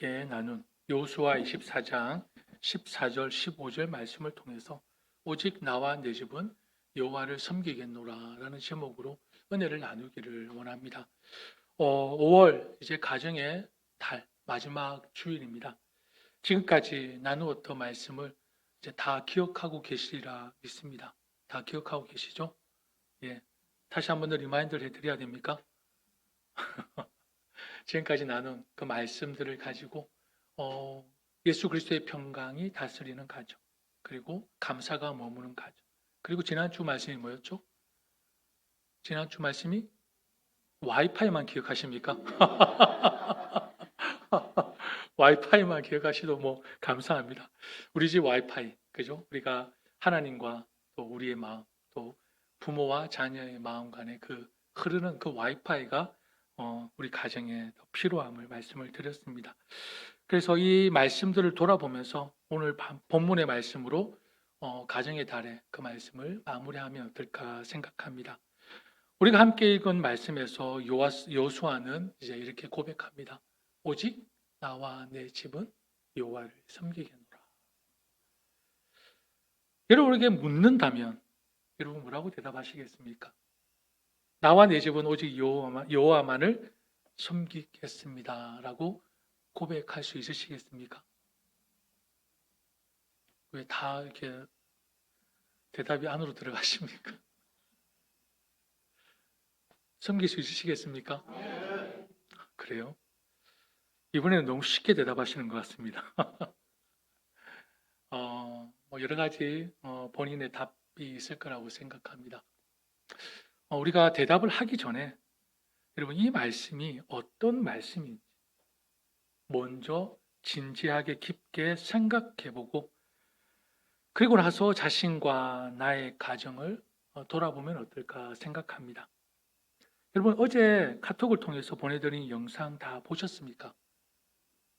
함께 나눈 여호수아 24장 14절 15절 말씀을 통해서 오직 나와 내 집은 여호와를 섬기겠노라라는 제목으로 은혜를 나누기를 원합니다. 5월 이제 가정의 달 마지막 주일입니다. 지금까지 나누었던 말씀을 이제 다 기억하고 계시리라 믿습니다. 다 기억하고 계시죠? 예. 다시 한 번 더 리마인드를 해드려야 됩니까? 지금까지 나눈 그 말씀들을 가지고 예수 그리스도의 평강이 다스리는 가정, 그리고 감사가 머무는 가정, 그리고 지난주 말씀이 뭐였죠? 지난주 말씀이 와이파이만 기억하십니까? 와이파이만 기억하시도 뭐 감사합니다. 우리 집 와이파이, 그죠? 우리가 하나님과 또 우리의 마음, 또 부모와 자녀의 마음 간의 그 흐르는 그 와이파이가 우리 가정에 더 필요함을 말씀을 드렸습니다. 그래서 이 말씀들을 돌아보면서 오늘 본문의 말씀으로 가정의 달에 그 말씀을 마무리하면 어떨까 생각합니다. 우리가 함께 읽은 말씀에서 여호수아는 이제 이렇게 고백합니다. 오직 나와 내 집은 여호와를 섬기겠노라. 여러분에게 묻는다면 여러분 뭐라고 대답하시겠습니까? 나와 내 집은 오직 여호와만을 섬기겠습니다라고 고백할 수 있으시겠습니까? 왜 다 이렇게 대답이 안으로 들어가십니까? 섬길 수 있으시겠습니까? 그래요? 이번에는 너무 쉽게 대답하시는 것 같습니다. 뭐 여러 가지 본인의 답이 있을 거라고 생각합니다. 우리가 대답을 하기 전에 여러분 이 말씀이 어떤 말씀인지 먼저 진지하게 깊게 생각해보고 그리고 나서 자신과 나의 가정을 돌아보면 어떨까 생각합니다. 여러분 어제 카톡을 통해서 보내드린 영상 다 보셨습니까?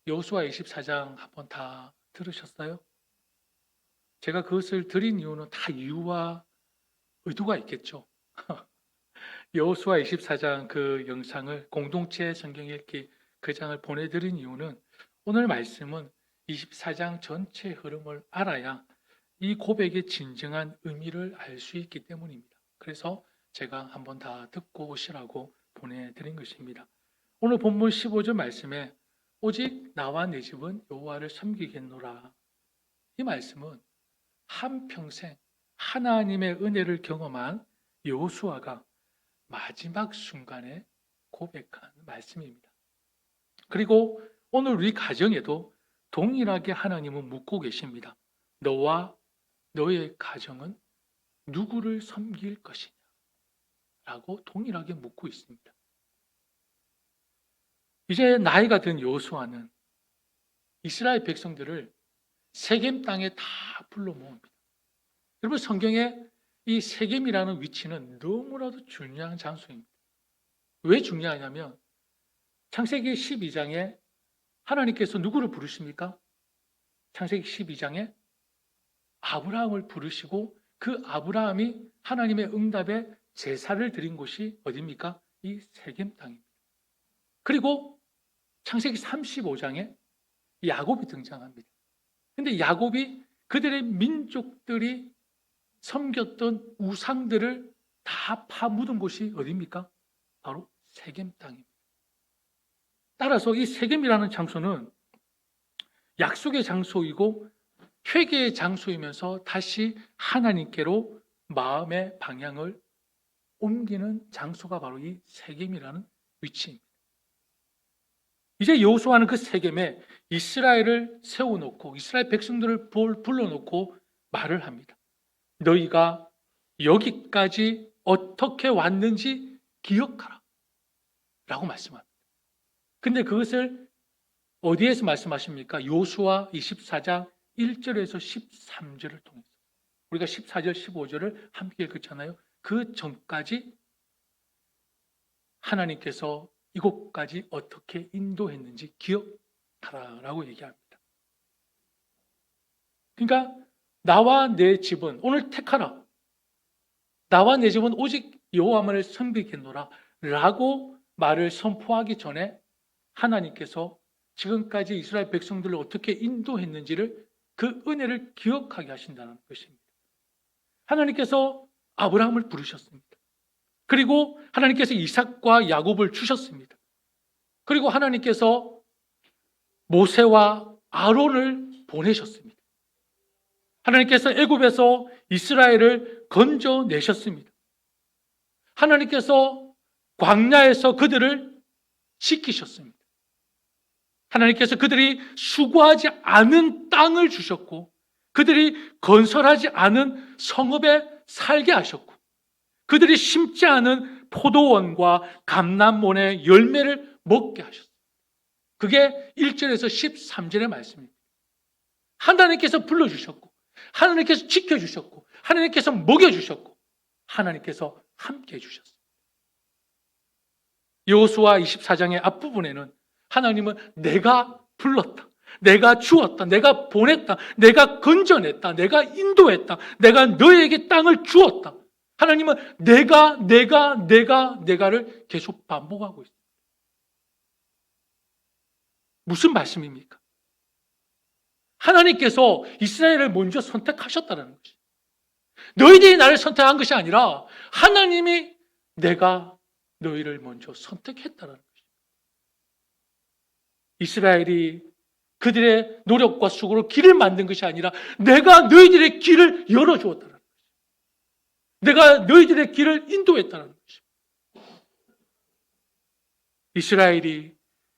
여호수아 24장 한번 다 들으셨어요? 제가 그것을 드린 이유는 다 이유와 의도가 있겠죠. 여호수아 24장 그 영상을 공동체 성경 읽기 그 장을 보내드린 이유는 오늘 말씀은 24장 전체 흐름을 알아야 이 고백의 진정한 의미를 알 수 있기 때문입니다. 그래서 제가 한번 다 듣고 오시라고 보내드린 것입니다. 오늘 본문 15절 말씀에 오직 나와 내 집은 여호와를 섬기겠노라. 이 말씀은 한평생 하나님의 은혜를 경험한 여호수아가 마지막 순간에 고백한 말씀입니다. 그리고 오늘 우리 가정에도 동일하게 하나님은 묻고 계십니다. 너와 너의 가정은 누구를 섬길 것이냐? 라고 동일하게 묻고 있습니다. 이제 나이가 든 여호수아는 이스라엘 백성들을 세겜 땅에 다 불러 모읍니다. 여러분 성경에 이 세겜이라는 위치는 너무나도 중요한 장소입니다. 왜 중요하냐면 창세기 12장에 하나님께서 누구를 부르십니까? 창세기 12장에 아브라함을 부르시고 그 아브라함이 하나님의 응답에 제사를 드린 곳이 어디입니까? 이 세겜 땅입니다. 그리고 창세기 35장에 야곱이 등장합니다. 근데 야곱이 그들의 민족들이 섬겼던 우상들을 다 파묻은 곳이 어디입니까? 바로 세겜 땅입니다. 따라서 이 세겜이라는 장소는 약속의 장소이고 회개의 장소이면서 다시 하나님께로 마음의 방향을 옮기는 장소가 바로 이 세겜이라는 위치입니다. 이제 여호수아는 그 세겜에 이스라엘을 세워놓고 이스라엘 백성들을 불러놓고 말을 합니다. 너희가 여기까지 어떻게 왔는지 기억하라 라고 말씀합니다. 근데 그것을 어디에서 말씀하십니까? 여호수아 24장 1절에서 13절을 통해서 우리가 14절 15절을 함께 읽었잖아요. 그 전까지 하나님께서 이곳까지 어떻게 인도했는지 기억하라라고 얘기합니다. 그러니까 나와 내 집은 오늘 택하라. 나와 내 집은 오직 여호와만을 섬기겠노라 라고 말을 선포하기 전에 하나님께서 지금까지 이스라엘 백성들을 어떻게 인도했는지를 그 은혜를 기억하게 하신다는 것입니다. 하나님께서 아브라함을 부르셨습니다. 그리고 하나님께서 이삭과 야곱을 주셨습니다. 그리고 하나님께서 모세와 아론을 보내셨습니다. 하나님께서 애굽에서 이스라엘을 건져내셨습니다. 하나님께서 광야에서 그들을 지키셨습니다. 하나님께서 그들이 수고하지 않은 땅을 주셨고, 그들이 건설하지 않은 성읍에 살게 하셨고, 그들이 심지 않은 포도원과 감람몬의 열매를 먹게 하셨습니다. 그게 1절에서 13절의 말씀입니다. 하나님께서 불러주셨고, 하나님께서 지켜주셨고, 하나님께서 먹여주셨고, 하나님께서 함께 해주셨습니다. 여호수아 24장의 앞부분에는 하나님은 내가 불렀다, 내가 주었다, 내가 보냈다, 내가 건져냈다, 내가 인도했다, 내가 너에게 땅을 주었다. 하나님은 내가를 계속 반복하고 있습니다. 무슨 말씀입니까? 하나님께서 이스라엘을 먼저 선택하셨다는 것이, 너희들이 나를 선택한 것이 아니라 하나님이 내가 너희를 먼저 선택했다는 것이, 이스라엘이 그들의 노력과 수고로 길을 만든 것이 아니라 내가 너희들의 길을 열어주었다는 것이, 내가 너희들의 길을 인도했다는 것이,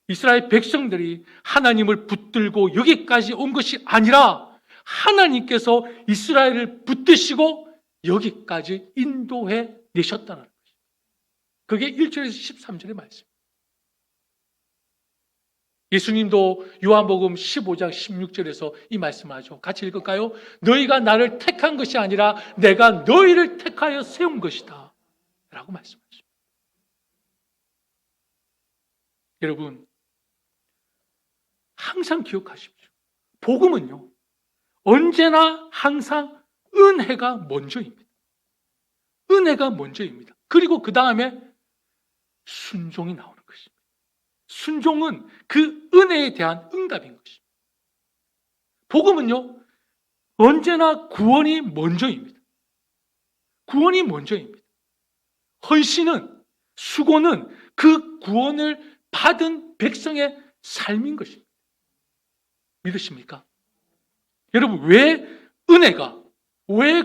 이스라엘 백성들이 하나님을 붙들고 여기까지 온 것이 아니라 하나님께서 이스라엘을 붙드시고 여기까지 인도해 내셨다는 것입니다. 그게 1절에서 13절의 말씀. 예수님도 요한복음 15장 16절에서 이 말씀을 하죠. 같이 읽을까요? 너희가 나를 택한 것이 아니라 내가 너희를 택하여 세운 것이다 라고 말씀하십니다. 여러분, 항상 기억하십시오. 복음은요, 언제나 항상 은혜가 먼저입니다. 은혜가 먼저입니다. 그리고 그 다음에 순종이 나오는 것입니다. 순종은 그 은혜에 대한 응답인 것입니다. 복음은요, 언제나 구원이 먼저입니다. 구원이 먼저입니다. 헌신은, 수고는 그 구원을 받은 백성의 삶인 것입니다. 믿으십니까? 여러분, 왜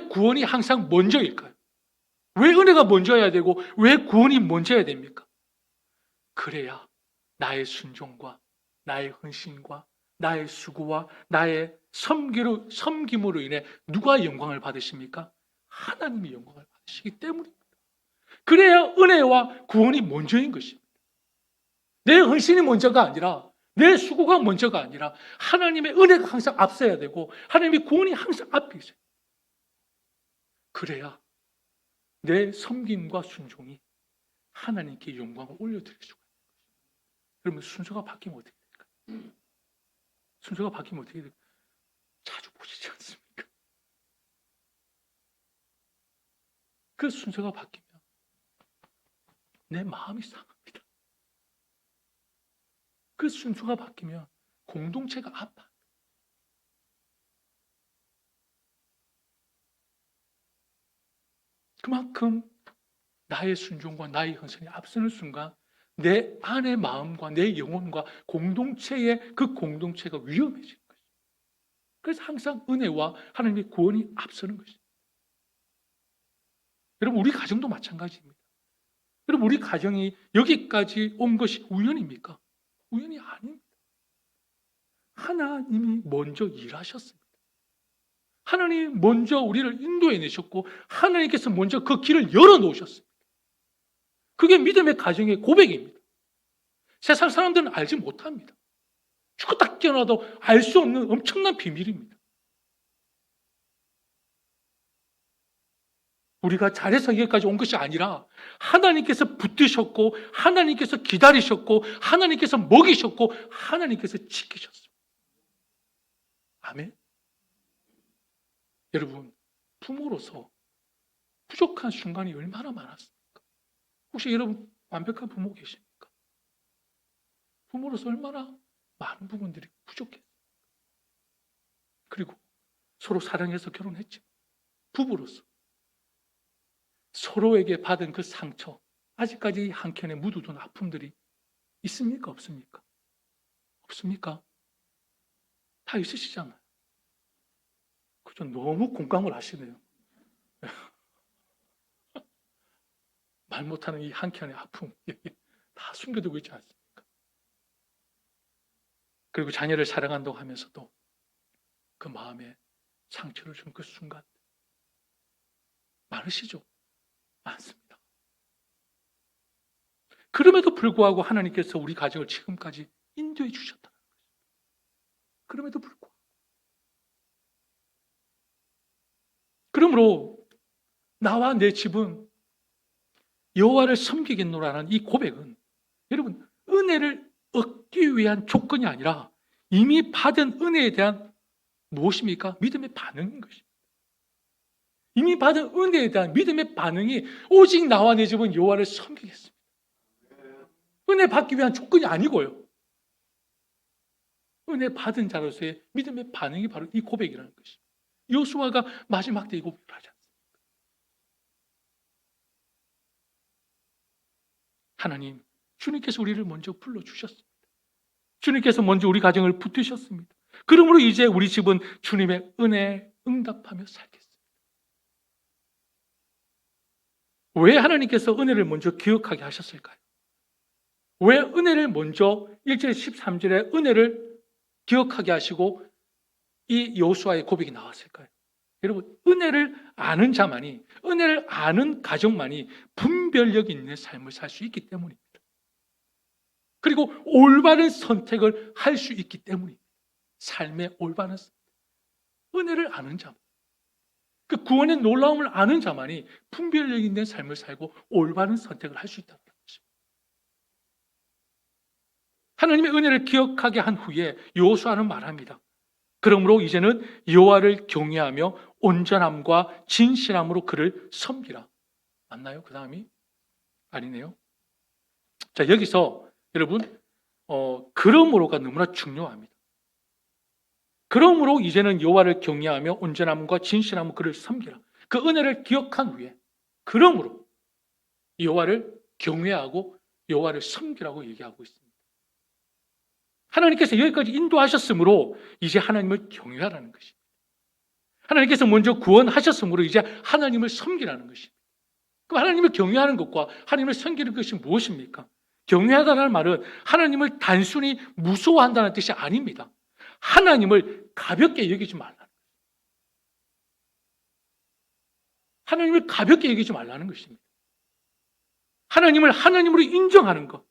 구원이 항상 먼저일까요? 왜 은혜가 먼저여야 되고 왜 구원이 먼저여야 됩니까? 그래야 나의 순종과 나의 헌신과 나의 수고와 나의 섬김으로 인해 누가 영광을 받으십니까? 하나님이 영광을 받으시기 때문입니다. 그래야 은혜와 구원이 먼저인 것입니다. 내 헌신이 먼저가 아니라, 내 수고가 먼저가 아니라 하나님의 은혜가 항상 앞서야 되고 하나님의 구원이 항상 앞에 있어요. 그래야 내 섬김과 순종이 하나님께 영광을 올려드릴 수가 있는 것입니다. 그러면 순서가 바뀌면 어떻게 될까요? 순서가 바뀌면 어떻게 될까요? 자주 보시지 않습니까? 그 순서가 바뀌면 내 마음이 상합니다. 그 순서가 바뀌면 공동체가 아파. 그만큼 나의 순종과 나의 헌신이 앞서는 순간 내 안의 마음과 내 영혼과 공동체의 그 공동체가 위험해지는 것이죠. 그래서 항상 은혜와 하나님의 구원이 앞서는 것이죠. 여러분, 우리 가정도 마찬가지입니다. 여러분, 우리 가정이 여기까지 온 것이 우연입니까? 우연이 아닙니다. 하나님이 먼저 일하셨습니다. 하나님이 먼저 우리를 인도해 내셨고 하나님께서 먼저 그 길을 열어놓으셨습니다. 그게 믿음의 가정의 고백입니다. 세상 사람들은 알지 못합니다. 죽었다 깨어나도 알 수 없는 엄청난 비밀입니다. 우리가 잘해서 여기까지 온 것이 아니라 하나님께서 붙드셨고 하나님께서 기다리셨고 하나님께서 먹이셨고 하나님께서 지키셨습니다. 아멘. 여러분, 부모로서 부족한 순간이 얼마나 많았습니까? 혹시 여러분 완벽한 부모 계십니까? 부모로서 얼마나 많은 부분들이 부족했어요. 그리고 서로 사랑해서 결혼했죠. 부부로서. 서로에게 받은 그 상처, 아직까지 한켠에 묻어둔 아픔들이 있습니까? 없습니까? 없습니까? 다 있으시잖아요. 그죠? 너무 공감을 하시네요. 말 못하는 이 한켠의 아픔, 다 숨겨두고 있지 않습니까? 그리고 자녀를 사랑한다고 하면서도 그 마음에 상처를 준 그 순간 많으시죠? 많습니다. 그럼에도 불구하고 하나님께서 우리 가정을 지금까지 인도해 주셨다는 거죠. 그럼에도 불구하고. 그러므로 나와 내 집은 여호와를 섬기겠노라는 이 고백은 여러분 은혜를 얻기 위한 조건이 아니라 이미 받은 은혜에 대한 무엇입니까? 믿음의 반응인 것입니다. 이미 받은 은혜에 대한 믿음의 반응이 오직 나와 내 집은 여호와를 섬기겠습니다. 은혜 받기 위한 조건이 아니고요. 은혜 받은 자로서의 믿음의 반응이 바로 이 고백이라는 것입니다. 여호수아가 마지막 때 이 고백을 하지 않습니까? 하나님, 주님께서 우리를 먼저 불러주셨습니다. 주님께서 먼저 우리 가정을 붙드셨습니다. 그러므로 이제 우리 집은 주님의 은혜에 응답하며 살겠습니다. 왜 하나님께서 은혜를 먼저 기억하게 하셨을까요? 왜 은혜를 먼저 1절 13절에 은혜를 기억하게 하시고 이 여호수아의 고백이 나왔을까요? 여러분, 은혜를 아는 자만이, 은혜를 아는 가정만이 분별력 있는 삶을 살 수 있기 때문입니다. 그리고 올바른 선택을 할 수 있기 때문입니다. 삶의 올바른 선택. 은혜를 아는 자만, 그 구원의 놀라움을 아는 자만이 분별력 있는 삶을 살고 올바른 선택을 할 수 있다는 것입니다. 하나님의 은혜를 기억하게 한 후에 여호수아는 말합니다. 그러므로 이제는 여호와를 경외하며 온전함과 진실함으로 그를 섬기라. 맞나요? 그 다음이? 아니네요. 자, 여기서 여러분 그러므로가 너무나 중요합니다. 그러므로 이제는 여호와를 경외하며 온전함과 진실함으로 그를 섬기라. 그 은혜를 기억한 후에 그러므로 여호와를 경외하고 여호와를 섬기라고 얘기하고 있습니다. 하나님께서 여기까지 인도하셨으므로 이제 하나님을 경외하라는 것입니다. 하나님께서 먼저 구원하셨으므로 이제 하나님을 섬기라는 것입니다. 그럼 하나님을 경외하는 것과 하나님을 섬기는 것이 무엇입니까? 경외하다는 말은 하나님을 단순히 무서워한다는 뜻이 아닙니다. 하나님을 가볍게 여기지 말라는 거예요. 하나님을 가볍게 여기지 말라는 것입니다. 하나님을 하나님으로 인정하는 것.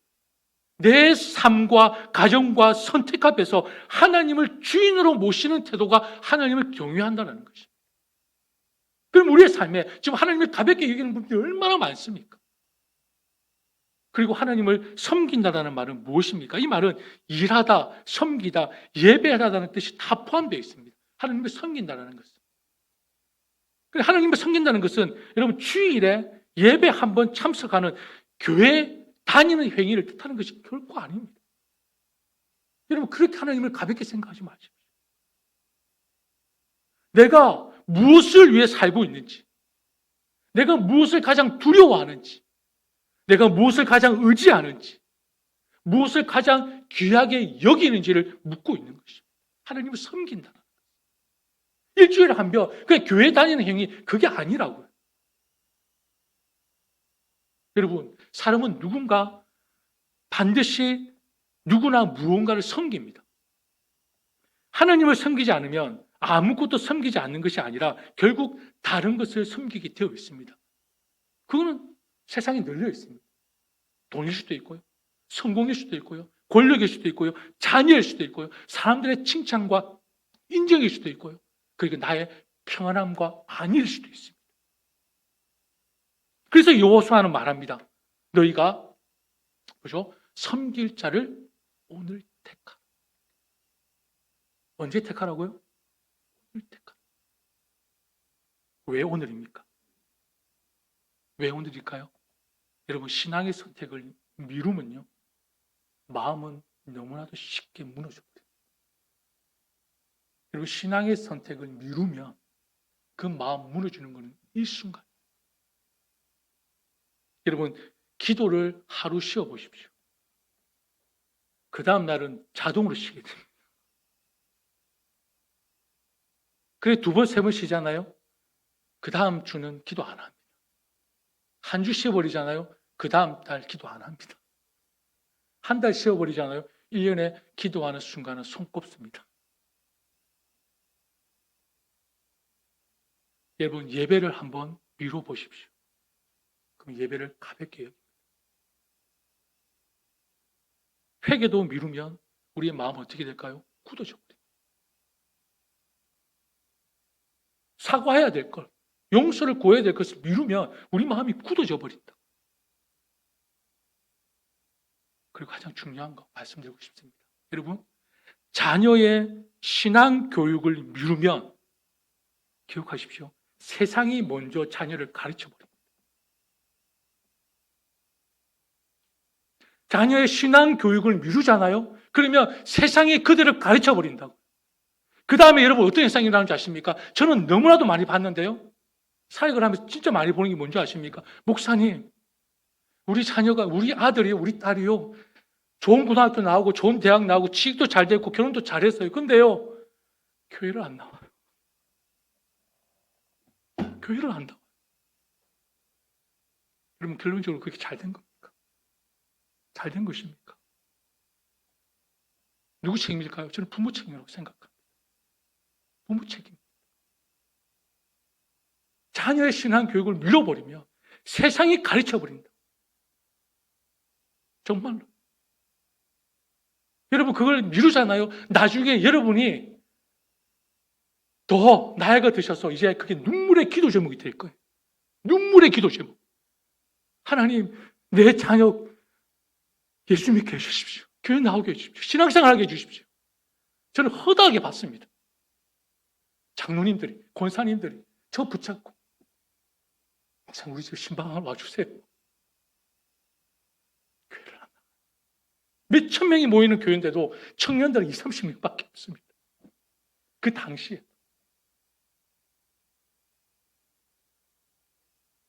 내 삶과 가정과 선택 앞에서 하나님을 주인으로 모시는 태도가 하나님을 경외한다는 것입니다. 그럼 우리의 삶에 지금 하나님을 가볍게 여기는 분들이 얼마나 많습니까? 그리고 하나님을 섬긴다는 말은 무엇입니까? 이 말은 일하다, 섬기다, 예배하다는 뜻이 다 포함되어 있습니다. 하나님을 섬긴다는 것은. 하나님을 섬긴다는 것은 여러분 주일에 예배 한번 참석하는 교회 다니는 행위를 뜻하는 것이 결코 아닙니다. 여러분 그렇게 하나님을 가볍게 생각하지 마십시오. 내가 무엇을 위해 살고 있는지, 내가 무엇을 가장 두려워하는지, 내가 무엇을 가장 의지하는지, 무엇을 가장 귀하게 여기는지를 묻고 있는 것입니다. 하나님을 섬긴다는 것. 일주일에 한 번, 그냥 교회 다니는 행위, 그게 아니라고요. 여러분, 사람은 누군가 반드시 누구나 무언가를 섬깁니다. 하나님을 섬기지 않으면 아무것도 섬기지 않는 것이 아니라 결국 다른 것을 섬기게 되어 있습니다. 그거는 세상에 널려 있습니다. 돈일 수도 있고요. 성공일 수도 있고요. 권력일 수도 있고요. 자녀일 수도 있고요. 사람들의 칭찬과 인정일 수도 있고요. 그리고 나의 평안함과 안위일 수도 있습니다. 그래서 여호수아는 말합니다. 너희가 그죠? 섬길 자를 오늘 택하라. 언제 택하라고요? 오늘 택하라. 왜 오늘입니까? 왜 오늘일까요? 여러분 신앙의 선택을 미루면요. 마음은 너무나도 쉽게 무너져버려요. 그리고 신앙의 선택을 미루면 그 마음 무너지는 것은 일순간. 여러분, 기도를 하루 쉬어보십시오. 그 다음 날은 자동으로 쉬게 됩니다. 그래 두 번, 세 번 쉬잖아요. 그 다음 주는 기도 안 합니다. 한 주 쉬어버리잖아요. 그 다음 달 기도 안 합니다. 한 달 쉬어버리잖아요. 1년에 기도하는 순간은 손꼽습니다. 여러분, 예배를 한번 미뤄보십시오. 그럼 예배를 가볍게 여깁니다. 회개도 미루면 우리의 마음은 어떻게 될까요? 굳어져 버립니다. 사과해야 될 걸, 용서를 구해야 될 것을 미루면 우리 마음이 굳어져 버린다. 그리고 가장 중요한 거 말씀드리고 싶습니다. 여러분, 자녀의 신앙 교육을 미루면 기억하십시오. 세상이 먼저 자녀를 가르쳐 버립니다. 자녀의 신앙 교육을 미루잖아요. 그러면 세상이 그들을 가르쳐 버린다고. 그 다음에 여러분 어떤 현상이 일어나는지 아십니까? 저는 너무나도 많이 봤는데요. 사역을 하면서 진짜 많이 보는 게 뭔지 아십니까? 목사님, 우리 자녀가, 우리 아들이요, 우리 딸이요, 좋은 고등학교 나오고 좋은 대학 나오고 취직도 잘 됐고 결혼도 잘했어요. 근데요, 교회를 안 나와요. 교회를 안 나와요. 여러분, 결론적으로 그렇게 잘 된 겁니까? 잘 된 것입니까? 누구 책임일까요? 저는 부모 책임이라고 생각합니다. 부모 책임. 자녀의 신앙 교육을 밀어버리면 세상이 가르쳐버린다. 정말로. 여러분, 그걸 미루잖아요. 나중에 여러분이 더 나이가 드셔서 이제 그게 눈물의 기도 제목이 될 거예요. 눈물의 기도 제목. 하나님, 내 자녀 예수 믿게 해주십시오. 교회 나오게 해주십시오. 신앙생활하게 해주십시오. 저는 허다하게 봤습니다. 장로님들이, 권사님들이 저 붙잡고 목사님, 우리 집 신방을 와주세요. 교회를 안 나가요. 몇천 명이 모이는 교회인데도 청년들 20, 30명밖에 없습니다. 그 당시에.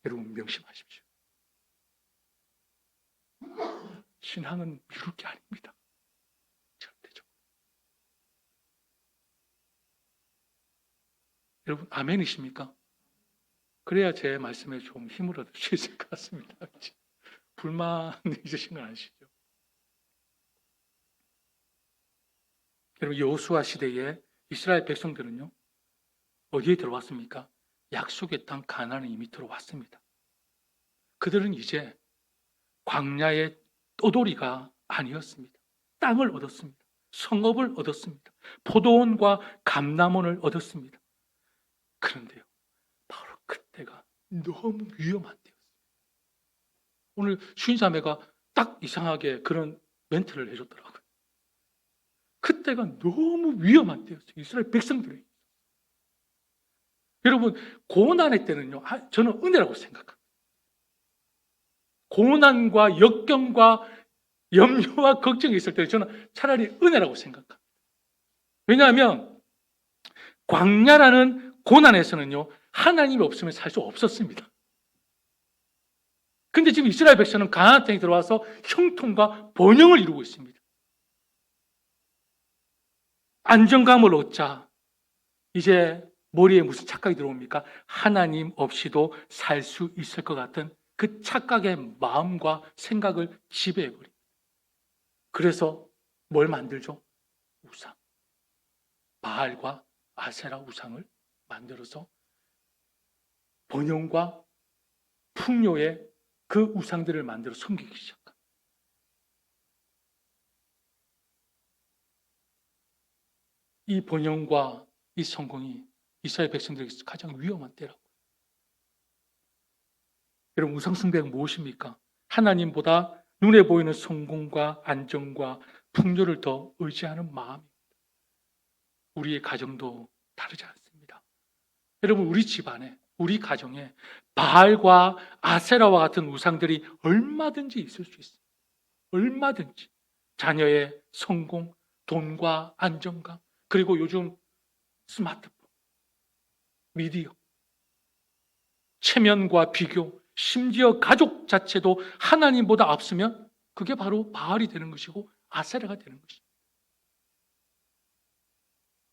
여러분, 명심하십시오. 신앙은 미룰 게 아닙니다. 절대적으로. 여러분, 아멘이십니까? 그래야 제 말씀에 좀 힘을 얻을 수 있을 것 같습니다. 불만 있으신 건 아시죠? 여러분, 여호수아 시대에 이스라엘 백성들은요, 어디에 들어왔습니까? 약속의 땅 가나안에 이미 들어왔습니다. 그들은 이제 광야의 떠돌이가 아니었습니다. 땅을 얻었습니다. 성읍을 얻었습니다. 포도원과 감람원을 얻었습니다. 그런데요, 바로 그때가 너무 위험한 때였어요. 오늘 쉰자매가 딱 이상하게 그런 멘트를 해줬더라고요. 그때가 너무 위험한 때였어요. 이스라엘 백성들이. 여러분, 고난의 때는요, 저는 은혜라고 생각합니다. 고난과 역경과 염려와 걱정이 있을 때 저는 차라리 은혜라고 생각합니다. 왜냐하면 광야라는 고난에서는요, 하나님이 없으면 살 수 없었습니다. 근데 지금 이스라엘 백성은 가나안 땅에 들어와서 형통과 번영을 이루고 있습니다. 안정감을 얻자. 이제 머리에 무슨 착각이 들어옵니까? 하나님 없이도 살 수 있을 것 같은 그 착각의 마음과 생각을 지배해버립니다. 그래서 뭘 만들죠? 우상. 바알과 아세라 우상을 만들어서 번영과 풍요의 그 우상들을 만들어 섬기기 시작합니다. 이 번영과 이 성공이 이스라엘 백성들에게서 가장 위험한 때라고. 여러분, 우상숭배가 무엇입니까? 하나님보다 눈에 보이는 성공과 안정과 풍요를 더 의지하는 마음입니다. 우리의 가정도 다르지 않습니다. 여러분, 우리 집안에, 우리 가정에 바알과 아세라와 같은 우상들이 얼마든지 있을 수 있습니다. 얼마든지. 자녀의 성공, 돈과 안정감, 그리고 요즘 스마트폰, 미디어, 체면과 비교, 심지어 가족 자체도 하나님보다 앞서면 그게 바로 바알이 되는 것이고 아세라가 되는 것입니다.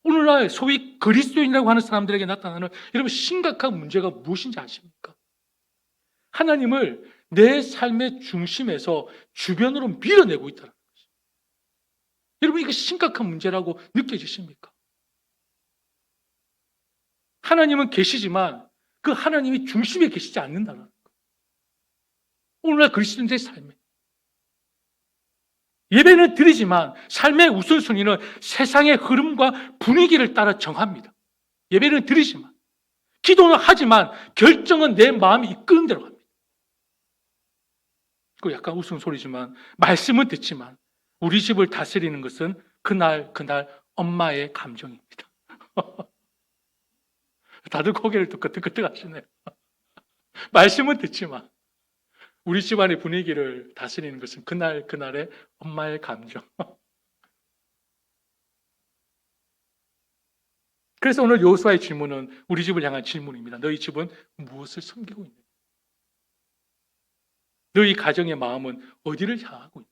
오늘날 소위 그리스도인이라고 하는 사람들에게 나타나는 여러분 심각한 문제가 무엇인지 아십니까? 하나님을 내 삶의 중심에서 주변으로 밀어내고 있다는 것이죠. 여러분 이거 심각한 문제라고 느껴지십니까? 하나님은 계시지만 그 하나님이 중심에 계시지 않는다는 거예요. 오늘날 그리스도인들의 삶에 예배는 드리지만 삶의 우선순위는 세상의 흐름과 분위기를 따라 정합니다. 예배는 드리지만 기도는 하지만 결정은 내 마음이 이끄는 대로 합니다. 그 약간 웃음소리지만 말씀은 듣지만 우리 집을 다스리는 것은 그날 엄마의 감정입니다. 다들 고개를 또 끄덕끄덕 하시네요. 말씀은 듣지만 우리 집안의 분위기를 다스리는 것은 그날의 엄마의 감정. 그래서 오늘 여호수아의 질문은 우리 집을 향한 질문입니다. 너희 집은 무엇을 섬기고 있느냐? 너희 가정의 마음은 어디를 향하고 있느냐?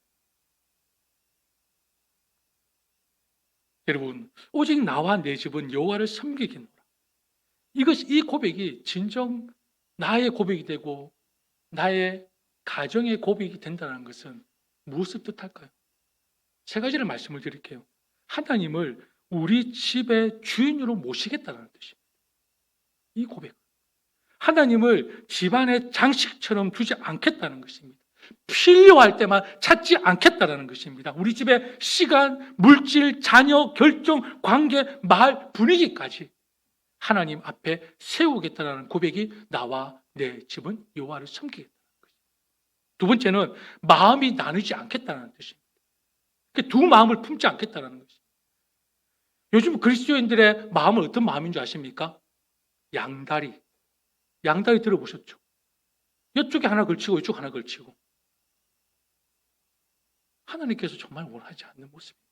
여러분, 오직 나와 내 집은 여호와를 섬기겠노라. 이 고백이 진정 나의 고백이 되고 나의 가정의 고백이 된다는 것은 무엇을 뜻할까요? 세 가지를 말씀을 드릴게요. 하나님을 우리 집의 주인으로 모시겠다는 뜻입니다. 이 고백. 하나님을 집안의 장식처럼 두지 않겠다는 것입니다. 필요할 때만 찾지 않겠다는 것입니다. 우리 집의 시간, 물질, 자녀, 결정, 관계, 말, 분위기까지 하나님 앞에 세우겠다는 고백이 나와 내 집은 여호와를 섬기겠다는 것입니다. 두 번째는 마음이 나누지 않겠다는 뜻입니다. 두 마음을 품지 않겠다는 것입니다. 요즘 그리스도인들의 마음은 어떤 마음인 줄 아십니까? 양다리 들어보셨죠? 이쪽에 하나 걸치고 이쪽 하나 걸치고. 하나님께서 정말 원하지 않는 모습입니다.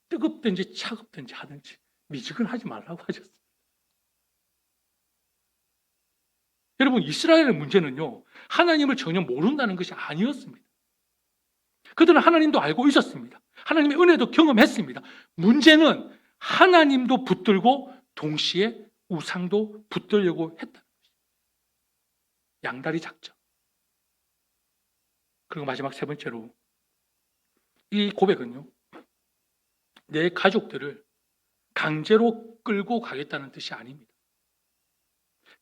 뜨겁든지 차갑든지 하든지 미지근하지 말라고 하셨어요. 여러분 이스라엘의 문제는요, 하나님을 전혀 모른다는 것이 아니었습니다. 그들은 하나님도 알고 있었습니다. 하나님의 은혜도 경험했습니다. 문제는 하나님도 붙들고 동시에 우상도 붙들려고 했다는 것입니다. 양다리 작전. 그리고 마지막 세 번째로 이 고백은요, 내 가족들을 강제로 끌고 가겠다는 뜻이 아닙니다.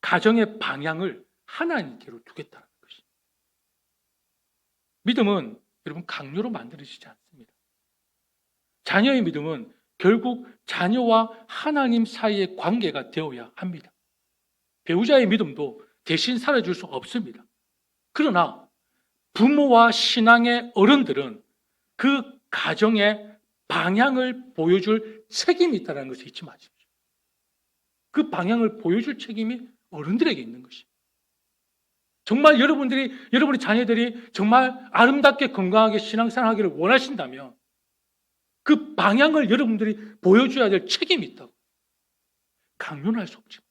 가정의 방향을 하나님께로 두겠다는 것입니다. 믿음은 여러분 강요로 만들어지지 않습니다. 자녀의 믿음은 결국 자녀와 하나님 사이의 관계가 되어야 합니다. 배우자의 믿음도 대신 살아줄 수 없습니다. 그러나 부모와 신앙의 어른들은 그 가정의 방향을 보여줄 책임이 있다는 것을 잊지 마십시오. 그 방향을 보여줄 책임이 어른들에게 있는 것입니다. 정말 여러분의 자녀들이 정말 아름답게 건강하게 신앙생활하기를 원하신다면 그 방향을 여러분들이 보여줘야 될 책임이 있다고. 강요는 할 수 없죠.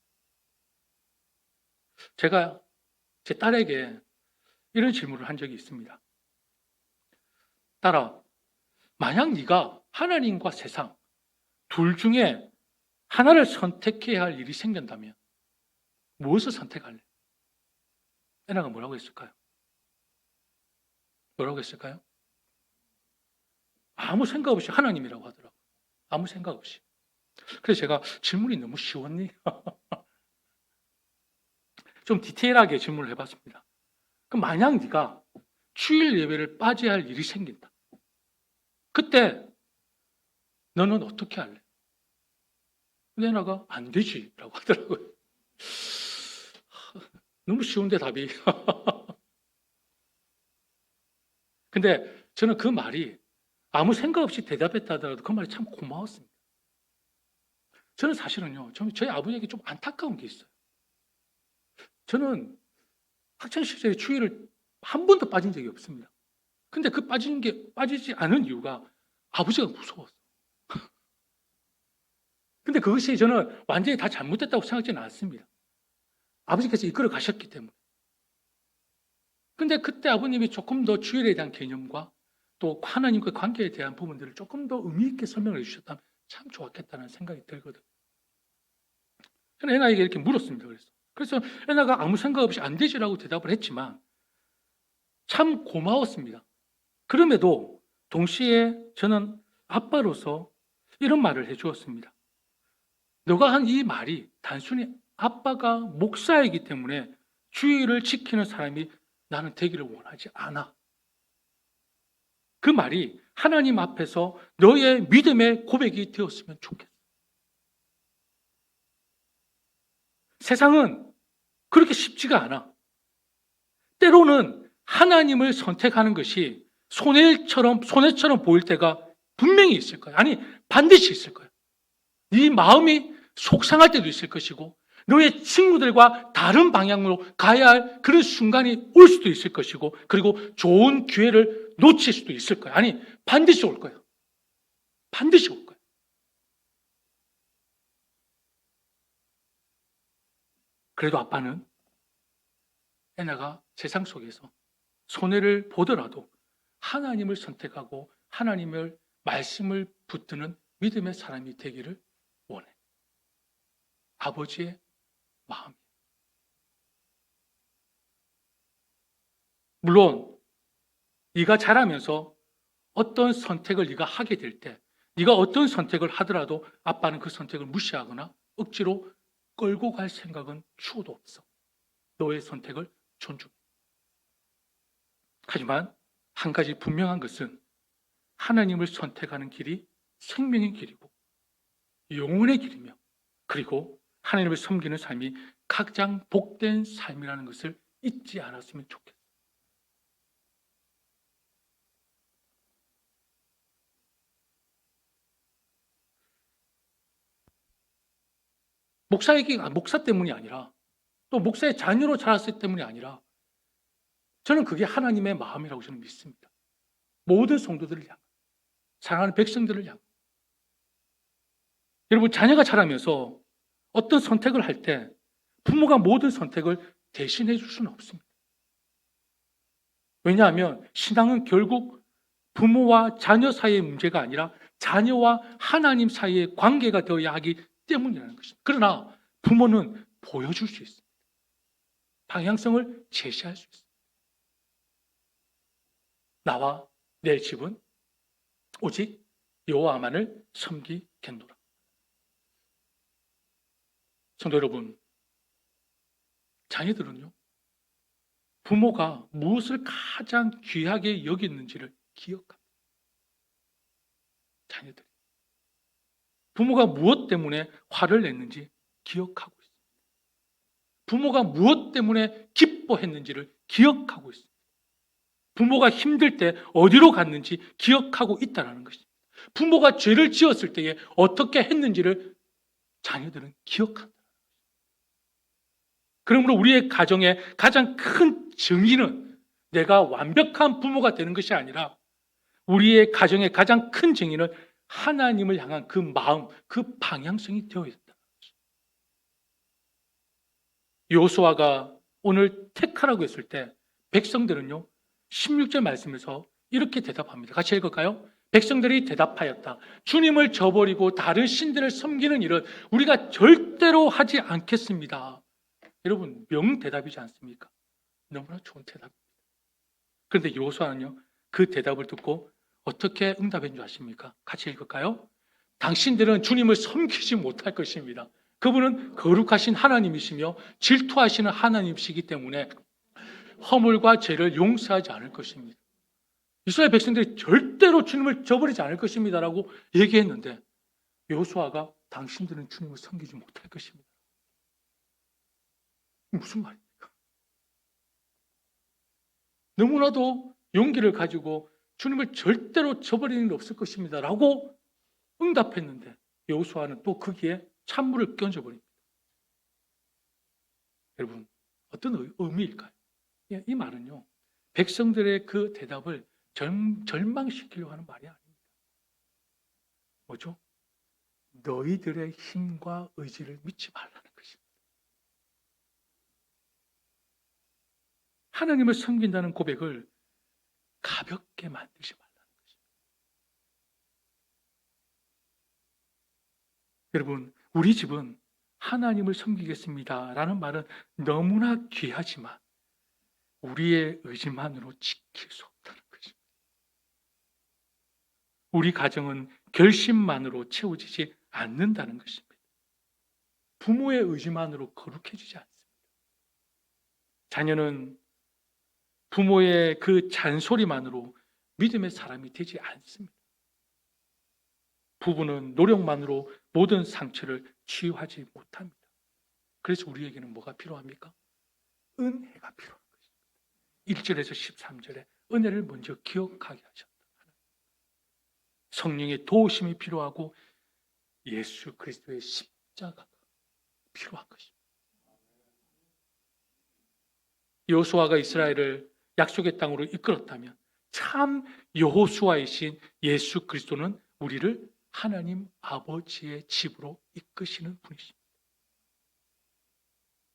제가 제 딸에게 이런 질문을 한 적이 있습니다. 딸아, 만약 네가 하나님과 세상 둘 중에 하나를 선택해야 할 일이 생긴다면 무엇을 선택할래? 애나가 뭐라고 했을까요? 뭐라고 했을까요? 아무 생각 없이 하나님이라고 하더라고요. 아무 생각 없이. 그래서 제가 질문이 너무 쉬웠니? 좀 디테일하게 질문을 해봤습니다. 그럼 만약 네가 주일 예배를 빠져야 할 일이 생긴다. 그때 너는 어떻게 할래? 내나가 안 되지 라고 하더라고요. 너무 쉬운데 답이. 근데 저는 그 말이 아무 생각 없이 대답했다 하더라도 그 말이 참 고마웠습니다. 저는 사실은요, 저희 아버지에게 좀 안타까운 게 있어요. 저는 학창시절에 주일을 한 번도 빠진 적이 없습니다. 근데 그 빠지지 않은 이유가 아버지가 무서웠어요. 근데 그것이 저는 완전히 다 잘못됐다고 생각하지는 않습니다. 아버지께서 이끌어 가셨기 때문에. 근데 그때 아버님이 조금 더 주일에 대한 개념과 또 하나님과 관계에 대한 부분들을 조금 더 의미 있게 설명을 해주셨다면 참 좋았겠다는 생각이 들거든요. 저는 애나에게 이렇게 물었습니다. 그래서 애나가 아무 생각 없이 안 되지라고 대답을 했지만 참 고마웠습니다. 그럼에도 동시에 저는 아빠로서 이런 말을 해주었습니다. 너가 한 이 말이 단순히 아빠가 목사이기 때문에 주의를 지키는 사람이 나는 되기를 원하지 않아. 그 말이 하나님 앞에서 너의 믿음의 고백이 되었으면 좋겠어. 세상은 그렇게 쉽지가 않아. 때로는 하나님을 선택하는 것이 손해처럼 보일 때가 분명히 있을 거야. 아니, 반드시 있을 거야. 네 마음이 속상할 때도 있을 것이고 너의 친구들과 다른 방향으로 가야 할 그런 순간이 올 수도 있을 것이고 그리고 좋은 기회를 놓칠 수도 있을 거야. 아니, 반드시 올 거야. 반드시 올 거야. 그래도 아빠는 애나가 세상 속에서 손해를 보더라도 하나님을 선택하고 하나님을 말씀을 붙드는 믿음의 사람이 되기를 원해. 아버지의 마음. 물론 네가 자라면서 어떤 선택을 네가 하게 될 때, 네가 어떤 선택을 하더라도 아빠는 그 선택을 무시하거나 억지로 끌고 갈 생각은 추호도 없어. 너의 선택을 존중해. 하지만 한 가지 분명한 것은 하나님을 선택하는 길이 생명의 길이고 영혼의 길이며 그리고 하나님을 섬기는 삶이 가장 복된 삶이라는 것을 잊지 않았으면 좋겠어요. 목사 때문이 아니라 또 목사의 자녀로 자랐을 때문이 아니라 저는 그게 하나님의 마음이라고 저는 믿습니다. 모든 성도들을 향한, 사랑하는 백성들을 향한. 여러분, 자녀가 자라면서 어떤 선택을 할 때 부모가 모든 선택을 대신해 줄 수는 없습니다. 왜냐하면 신앙은 결국 부모와 자녀 사이의 문제가 아니라 자녀와 하나님 사이의 관계가 되어야 하기 때문이라는 것입니다. 그러나 부모는 보여줄 수 있습니다. 방향성을 제시할 수 있습니다. 나와 내 집은 오직 여호와만을 섬기겠노라. 성도 여러분, 자녀들은요, 부모가 무엇을 가장 귀하게 여겼는지를 기억합니다. 자녀들이. 부모가 무엇 때문에 화를 냈는지 기억하고 있습니다. 부모가 무엇 때문에 기뻐했는지를 기억하고 있습니다. 부모가 힘들 때 어디로 갔는지 기억하고 있다는 것입니다. 부모가 죄를 지었을 때에 어떻게 했는지를 자녀들은 기억한다. 그러므로 우리의 가정의 가장 큰 정의는 내가 완벽한 부모가 되는 것이 아니라 우리의 가정의 가장 큰 정의는 하나님을 향한 그 마음, 그 방향성이 되어야 된다. 여호수아가 오늘 택하라고 했을 때 백성들은요 16절 말씀에서 이렇게 대답합니다. 같이 읽을까요? 백성들이 대답하였다. 주님을 저버리고 다른 신들을 섬기는 일은 우리가 절대로 하지 않겠습니다. 여러분, 명대답이지 않습니까? 너무나 좋은 대답입니다. 그런데 여호수아는요 그 대답을 듣고 어떻게 응답한 줄 아십니까? 같이 읽을까요? 당신들은 주님을 섬기지 못할 것입니다. 그분은 거룩하신 하나님이시며 질투하시는 하나님이시기 때문에 허물과 죄를 용서하지 않을 것입니다. 이스라엘 백성들이 절대로 주님을 저버리지 않을 것입니다라고 얘기했는데 여호수아가 당신들은 주님을 섬기지 못할 것입니다. 무슨 말입니까? 너무나도 용기를 가지고 주님을 절대로 저버리는 일 없을 것입니다라고 응답했는데 여호수아는 또 거기에 찬물을 끼얹어버립니다. 여러분, 어떤 의미일까요? 이 말은요, 백성들의 그 대답을 절망시키려고 하는 말이 아닙니다. 뭐죠? 너희들의 힘과 의지를 믿지 말라는 것입니다. 하나님을 섬긴다는 고백을 가볍게 만들지 말라는 것입니다. 여러분, 우리 집은 하나님을 섬기겠습니다 라는 말은 너무나 귀하지만 우리의 의지만으로 지킬 수 없다는 것입니다. 우리 가정은 결심만으로 채워지지 않는다는 것입니다. 부모의 의지만으로 거룩해지지 않습니다. 자녀는 부모의 그 잔소리만으로 믿음의 사람이 되지 않습니다. 부부는 노력만으로 모든 상처를 치유하지 못합니다. 그래서 우리에게는 뭐가 필요합니까? 은혜가 필요한 것입니다. 1절에서 13절에 은혜를 먼저 기억하게 하셨다. 성령의 도우심이 필요하고 예수 그리스도의 십자가가 필요한 것입니다. 여호수아가 이스라엘을 약속의 땅으로 이끌었다면 참 여호수아이신 예수 그리스도는 우리를 하나님 아버지의 집으로 이끄시는 분이십니다.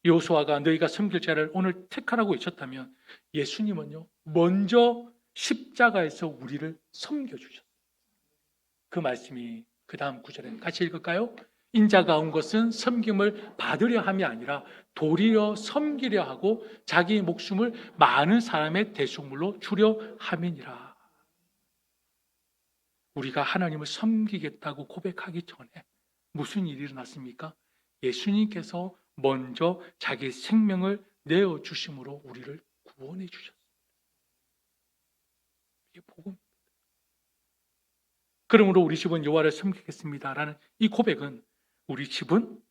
여호수아가 너희가 섬길 자를 오늘 택하라고 있었다면 예수님은요 먼저 십자가에서 우리를 섬겨주셨어요. 그 말씀이 그 다음 구절에 같이 읽을까요? 인자가 온 것은 섬김을 받으려 함이 아니라 도리어 섬기려 하고 자기 목숨을 많은 사람의 대속물로 주려 함이니라. 우리가 하나님을 섬기겠다고 고백하기 전에 무슨 일이 일어났습니까? 예수님께서 먼저 자기 생명을 내어주심으로 우리를 구원해 주셨습니다. 이게 복음입니다. 그러므로 우리 집은 여호와를 섬기겠습니다라는 이 고백은 우리 집은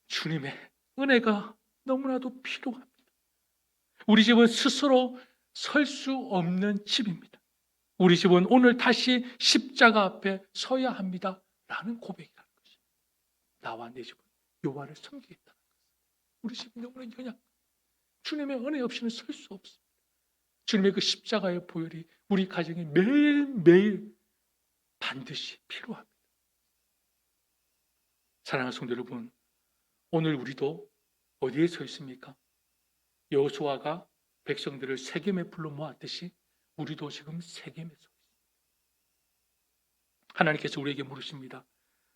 주님의 은혜가 너무나도 필요합니다. 우리 집은 스스로 설 수 없는 집입니다. 우리 집은 오늘 다시 십자가 앞에 서야 합니다 라는 고백이라는 것입니다. 나와 내 집은 여호와를 섬기겠다는 것입니다. 우리 집은 너무나 연약, 주님의 은혜 없이는 설 수 없습니다. 주님의 그 십자가의 보혈이 우리 가정에 매일매일 반드시 필요합니다. 사랑하는 성도 여러분, 오늘 우리도 어디에 서 있습니까? 여호수아가 백성들을 세겜에 불러 모았듯이 우리도 지금 세겜에 서 있습니다. 하나님께서 우리에게 물으십니다.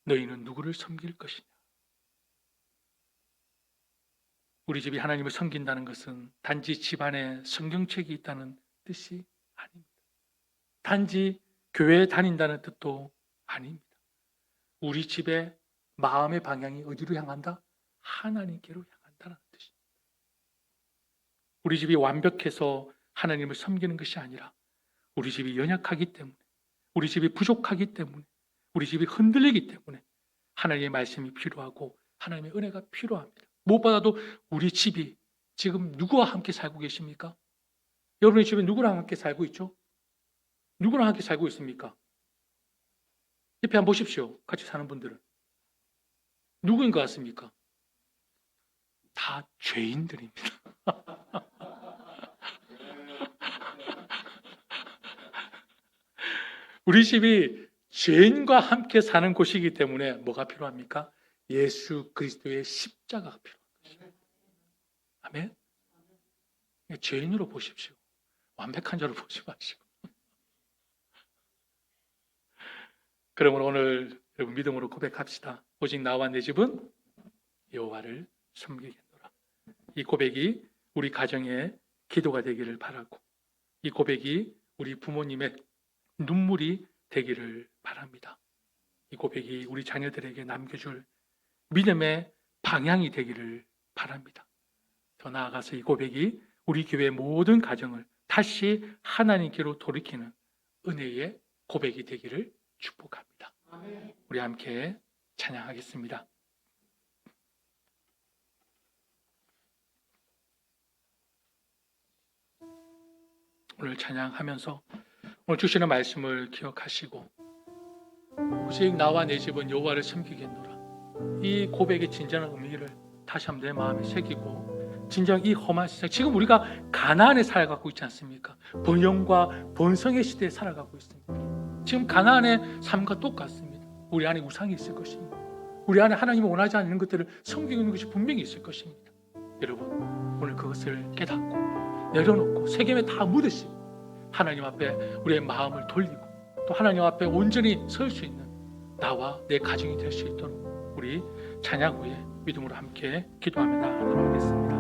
너희는 누구를 섬길 것이냐? 우리 집이 하나님을 섬긴다는 것은 단지 집안에 성경책이 있다는 뜻이 아닙니다. 단지 교회에 다닌다는 뜻도 아닙니다. 우리 집의 마음의 방향이 어디로 향한다? 하나님께로 향한다는 뜻입니다. 우리 집이 완벽해서 하나님을 섬기는 것이 아니라 우리 집이 연약하기 때문에, 우리 집이 부족하기 때문에, 우리 집이 흔들리기 때문에 하나님의 말씀이 필요하고 하나님의 은혜가 필요합니다. 무엇보다도 우리 집이 지금 누구와 함께 살고 계십니까? 여러분의 집에 누구랑 함께 살고 있죠? 누구랑 함께 살고 있습니까? 옆에 한번 보십시오. 같이 사는 분들은. 누구인 것 같습니까? 다 죄인들입니다. 우리 집이 죄인과 함께 사는 곳이기 때문에 뭐가 필요합니까? 예수 그리스도의 십자가가 필요한 것입니다. 아멘? 죄인으로 보십시오. 완벽한 자로 보지 마시고. 그러므로 오늘 여러분 믿음으로 고백합시다. 오직 나와 내 집은 여호와를 섬기겠노라. 이 고백이 우리 가정의 기도가 되기를 바라고, 이 고백이 우리 부모님의 눈물이 되기를 바랍니다. 이 고백이 우리 자녀들에게 남겨줄 믿음의 방향이 되기를 바랍니다. 더 나아가서 이 고백이 우리 교회 모든 가정을 다시 하나님께로 돌이키는 은혜의 고백이 되기를 축복합니다. 우리 함께 찬양하겠습니다. 오늘 찬양하면서 오늘 주시는 말씀을 기억하시고, 오직 나와 내 집은 여호와를 섬기겠노라, 이 고백의 진정한 의미를 다시 한번 내 마음에 새기고 진정 이 험한 세상, 지금 우리가 가나안에 살아가고 있지 않습니까? 번영과 번성의 시대에 살아가고 있습니다. 지금 가나안의 삶과 똑같습니다. 우리 안에 우상이 있을 것입니다. 우리 안에 하나님이 원하지 않는 것들을 섬기고 있는 것이 분명히 있을 것입니다. 여러분, 오늘 그것을 깨닫고 내려놓고 세겜에 다 묻으시고 하나님 앞에 우리의 마음을 돌리고 또 하나님 앞에 온전히 설 수 있는 나와 내 가정이 될 수 있도록 우리 찬양 후에 믿음으로 함께 기도하며 나아가겠습니다.